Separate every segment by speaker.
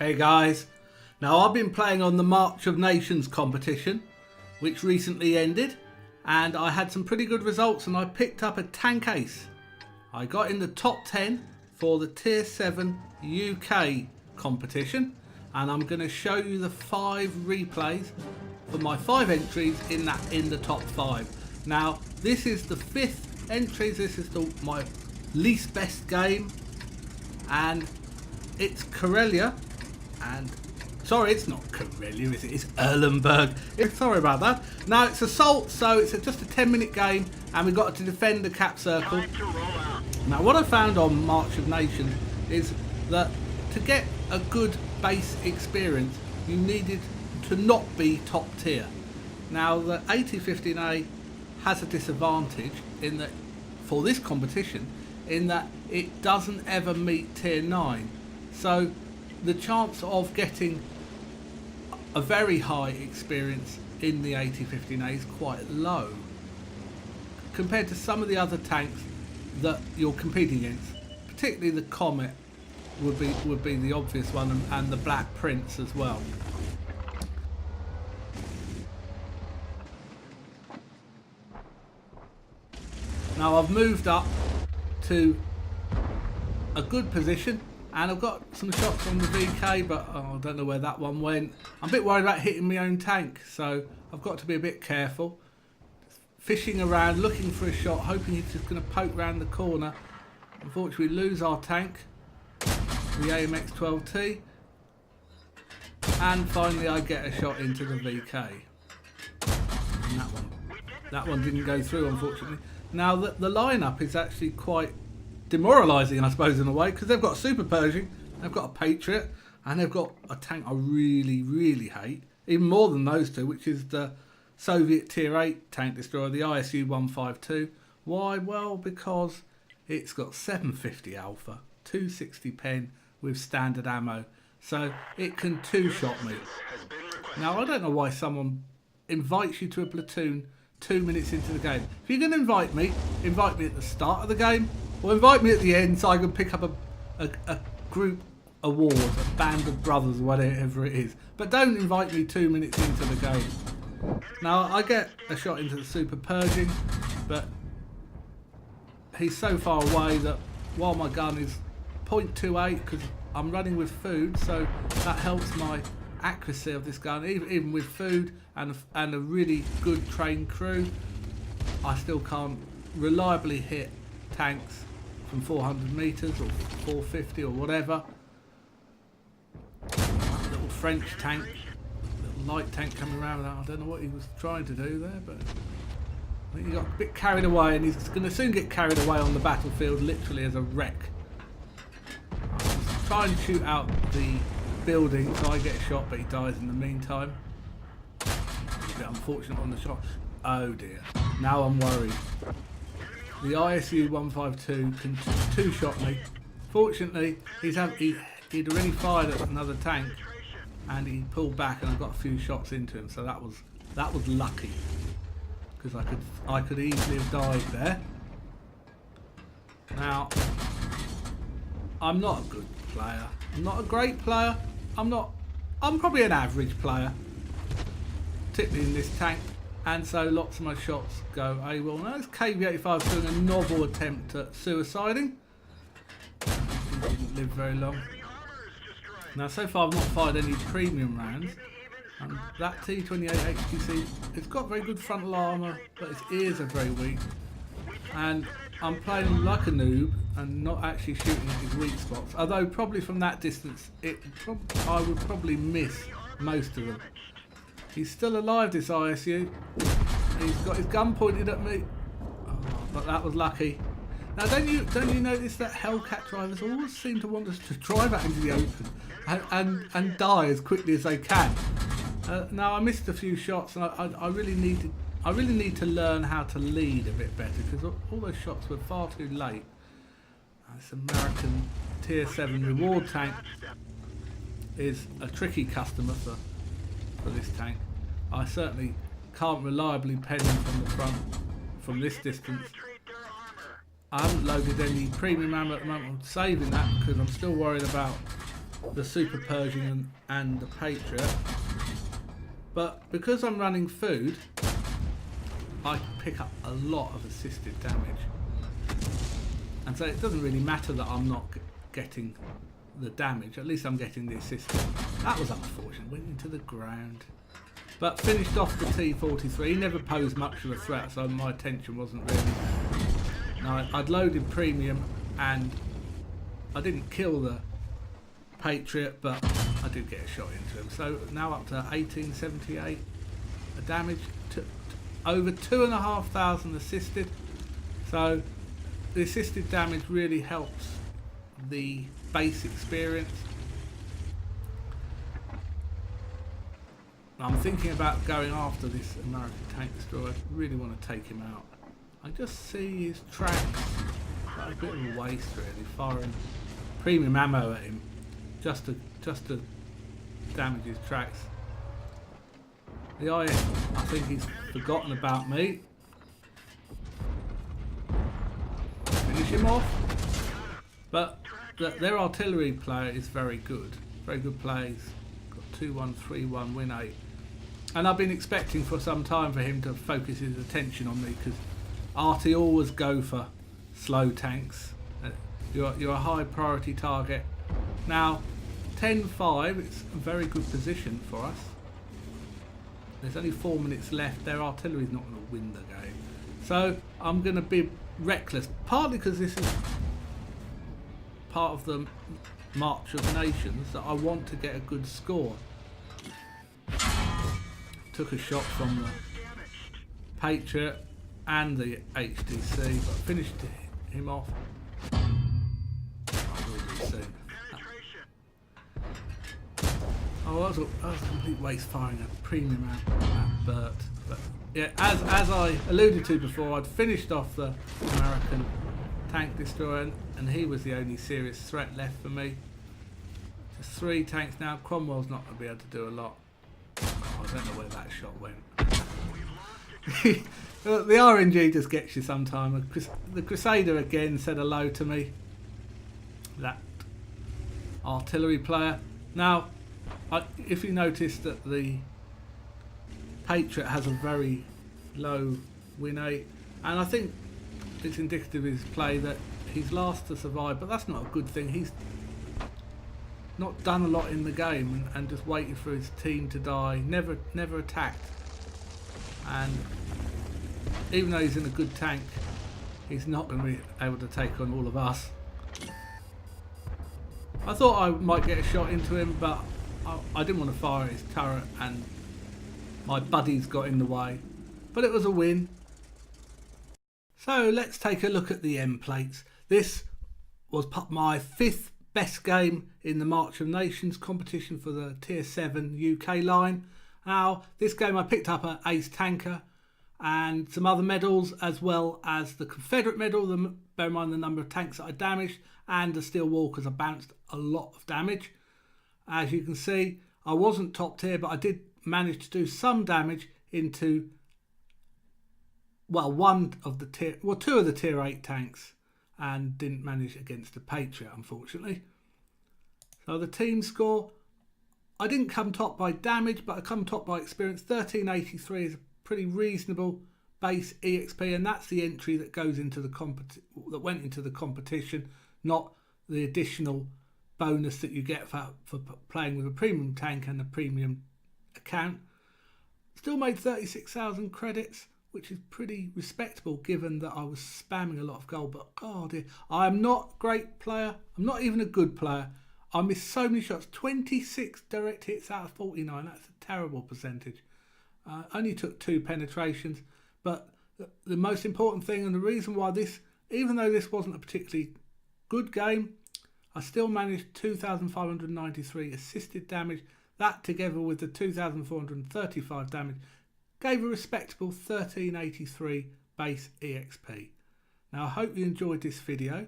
Speaker 1: Hey guys, now I've been playing on the March of Nations competition, which recently ended, and I had some pretty good results and I picked up a tank ace. I got in the top 10 for the Tier 7 UK competition, and I'm going to show you the 5 replays for my 5 entries in the top 5. Now this is the 5th entry, this is my least best game, and it's Karelia. And sorry, it's not Karelia, is it? It's Erlenberg. Sorry about that. Now it's Assault, so it's just a 10-minute game, and we've got to defend the cap circle. Now what I found on March of Nations is that to get a good base experience, you needed to not be top tier. Now the AT-15A has a disadvantage in that for this competition, in that it doesn't ever meet tier 9. So the chance of getting a very high experience in the AT-15A is quite low compared to some of the other tanks that you're competing against. Particularly the Comet would be the obvious one, and the Black Prince as well. Now I've moved up to a good position, and I've got some shots on the VK, but I don't know where that one went. I'm a bit worried about hitting my own tank, so I've got to be a bit careful. Fishing around, looking for a shot, hoping he's just going to poke round the corner. Unfortunately, we lose our tank, the AMX-12T. And finally, I get a shot into the VK. And that one didn't go through, unfortunately. Now, the lineup is actually quite demoralising, I suppose, in a way, because they've got a Super Pershing, they've got a Patriot, and they've got a tank I really, really hate, even more than those two, which is the Soviet Tier 8 tank destroyer, the ISU-152. Why? Well, because it's got 750 alpha, 260 pen with standard ammo, so it can two-shot me. Now, I don't know why someone invites you to a platoon 2 minutes into the game. If you're going to invite me at the start of the game, or invite me at the end so I can pick up a group award, a band of brothers, whatever it is. But don't invite me 2 minutes into the game. Now I get a shot into the Super Pershing, but he's so far away that while my gun is 0.28, because I'm running with food, so that helps my accuracy of this gun. Even with food and a really good trained crew, I still can't reliably hit tanks from 400 metres or 450 or whatever. Little French tank, little light tank coming around. I don't know what he was trying to do there, but I think he got a bit carried away, and he's going to soon get carried away on the battlefield, literally as a wreck. I'll try and shoot out the building so I get shot, but he dies in the meantime. A bit unfortunate on the shot. Oh dear, now I'm worried. The ISU-152 can two-shot me. Fortunately, he'd already fired at another tank, and he pulled back, and I got a few shots into him. So that was lucky, because I could easily have died there. Now, I'm not a good player. I'm not a great player. I'm probably an average player, particularly in this tank. And so lots of my shots go AWOL. Now it's KV-85 doing a novel attempt at suiciding. He didn't live very long. Now so far I've not fired any premium rounds. And that T28 HTC, it's got very good frontal armour, but its ears are very weak. And I'm playing like a noob and not actually shooting at his weak spots. Although probably from that distance, I would probably miss most of them. He's still alive, this ISU. He's got his gun pointed at me. Oh, but that was lucky. Now, don't you notice that Hellcat drivers always seem to want us to drive out into the open and die as quickly as they can? Now, I missed a few shots, and I really need to learn how to lead a bit better, because all those shots were far too late. This American Tier 7 reward tank is a tricky customer for this tank. I certainly can't reliably pen him from the front from this distance. I haven't loaded any premium ammo at the moment. I'm saving that because I'm still worried about the Super Persian and the Patriot. But because I'm running food, I pick up a lot of assisted damage. And so it doesn't really matter that I'm not getting the damage. At least I'm getting the assist. That was unfortunate. Went into the ground. But finished off the T-43. He never posed much of a threat, so my attention wasn't really... No, I'd loaded premium and I didn't kill the Patriot, but I did get a shot into him. So now up to 1878 a damage to over 2,500 assisted. So the assisted damage really helps the base experience. I'm thinking about going after this American tank destroyer. I really want to take him out. I just see his tracks. Like a bit of a waste really, firing premium ammo at him just to damage his tracks. The IS, I think he's forgotten about me. Finish him off. But their artillery player is very good. Very good plays. Got 2-1, 3-1, win 8. And I've been expecting for some time for him to focus his attention on me, because Arty always go for slow tanks. You're a high priority target. Now 10-5, it's a very good position for us. There's only 4 minutes left. Their artillery's not going to win the game. So I'm going to be reckless, partly because this is part of the March of Nations that I want to get a good score. Took a shot from the Patriot and the HDC, but finished him off. Oh, that was a complete waste firing a premium at Bert. But yeah, as I alluded to before, I'd finished off the American tank destroyer, and he was the only serious threat left for me. Just 3 tanks now. Cromwell's not going to be able to do a lot. I don't know where that shot went. The RNG just gets you sometime. The Crusader again said hello to me. That artillery player. Now, if you notice that the Patriot has a very low win rate, and I think it's indicative of his play that he's last to survive, but that's not a good thing. He's not done a lot in the game and just waiting for his team to die. Never attacked. And even though he's in a good tank, he's not going to be able to take on all of us. I thought I might get a shot into him, but I didn't want to fire his turret and my buddies got in the way. But it was a win. So let's take a look at the end plates. This was my 5th best game in the March of Nations competition for the Tier 7 UK line. Now, this game I picked up an Ace Tanker and some other medals, as well as the Confederate medal, bear in mind the number of tanks that I damaged, and the Steel Wall, because I bounced a lot of damage. As you can see, I wasn't top tier, but I did manage to do some damage into, well, two of the Tier 8 tanks, and didn't manage against the Patriot, unfortunately. So the team score, I didn't come top by damage, but I come top by experience. 1383 is a pretty reasonable base EXP, and that's the entry that goes into the went into the competition, not the additional bonus that you get for playing with a premium tank and a premium account. Still made 36,000 credits, which is pretty respectable given that I was spamming a lot of gold. But oh dear, I am not a great player. I'm not even a good player. I missed so many shots. 26 direct hits out of 49. That's a terrible percentage. Only took 2 penetrations. But the most important thing, and the reason why this, even though this wasn't a particularly good game, I still managed 2,593 assisted damage. That, together with the 2,435 damage, gave a respectable 1383 base EXP. Now I hope you enjoyed this video,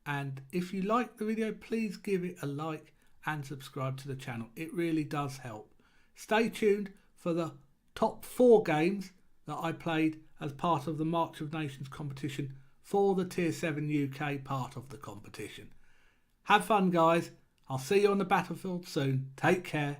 Speaker 1: and if you liked the video, please give it a like and subscribe to the channel. It really does help. Stay tuned for the top 4 games that I played as part of the March of Nations competition for the Tier 7 UK part of the competition. Have fun, guys. I'll see you on the battlefield soon. Take care.